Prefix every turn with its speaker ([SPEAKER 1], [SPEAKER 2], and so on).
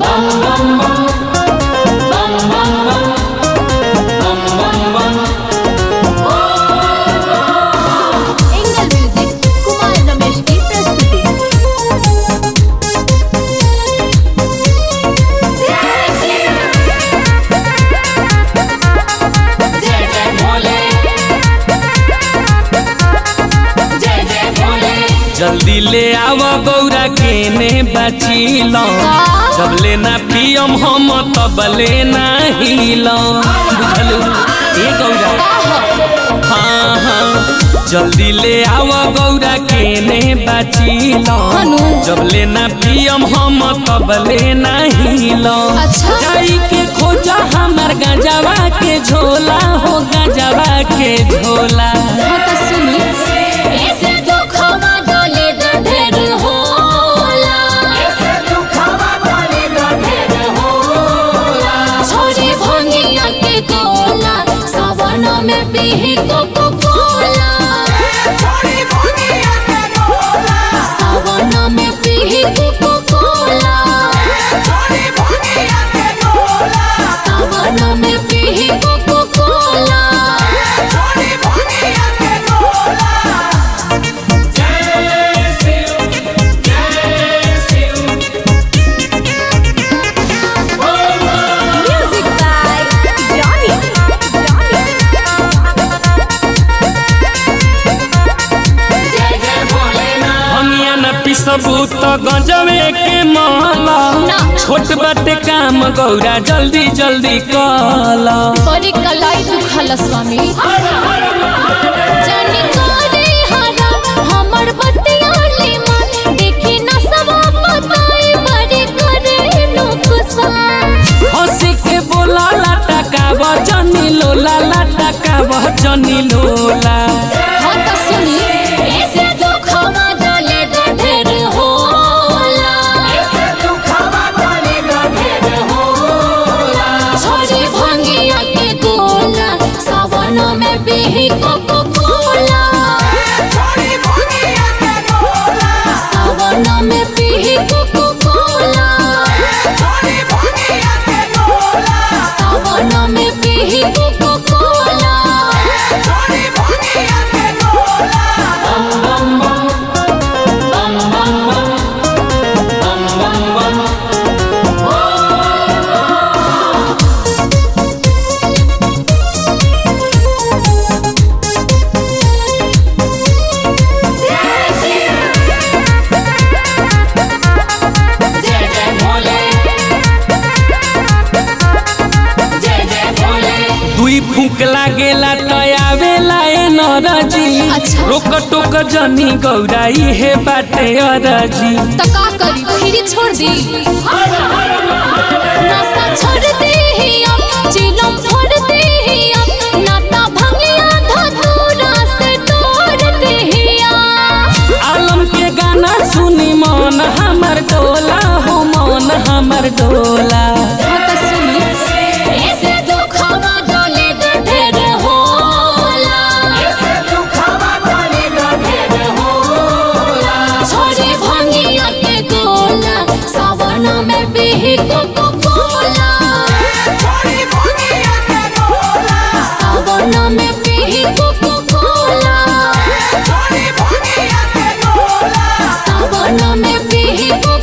[SPEAKER 1] बम बम बम बम बम बम बम बम
[SPEAKER 2] angle music Kumar Ramesh की प्रस्तुति।
[SPEAKER 1] जय जय भोले जय जय भोले।
[SPEAKER 3] जल्दी ले आवा गौरा केने बचिलो, जब लेना पियम हम तब लेना हिलो। बुझलू ए गौरा, हाँ हाँ जल्दी ले आवा गौरा केने बचिलो, जब लेना पियम हम तब लेना हिलो। जाई के खोजा हमार गजवा के झोला हो, गजवा के झोला।
[SPEAKER 2] में पी कोको कोला, सावन में पी कोको कोला, सावन में पी Coca Cola. Music by Johnny.
[SPEAKER 3] सबूत गंजवे के माला, छोट बाटे काम गौरा जल्दी जल्दी काला।
[SPEAKER 2] बड़ी कलाई दुखल स्वामी, जानी करे हरा हमर बतियाली मन, देखी ना सब बताई बड़ी करे नुकसान।
[SPEAKER 3] हंसी के बोला लाटा का वजनी लोला, लाटा का वजनी लोला।
[SPEAKER 2] हाँ तो सुनी ऐसे दुखवा डले ढेर होला, छोड़ी भांगिया के गोला, सावन में पी कोको कोला, सावन में पी कोको कोला, सावन में पी कोको कोला।
[SPEAKER 3] दुई फूक लागेला तयावेला ए नरजी, रोक टोक जनी गौराई हे बाटे अरजी।
[SPEAKER 2] तो का करी फिर छोड़ दी, नशा छोड़ दे ही अब, चिलम छोड़ दे ही अब, नाता भंगिया धतूरा से तोड़ दे ही अब।
[SPEAKER 3] आलम के गाना सुनी मन हमर डोला हो, मन हमर डोला। में पी कोको कोला, सावन में पी कोको कोला, सावन में पी कोको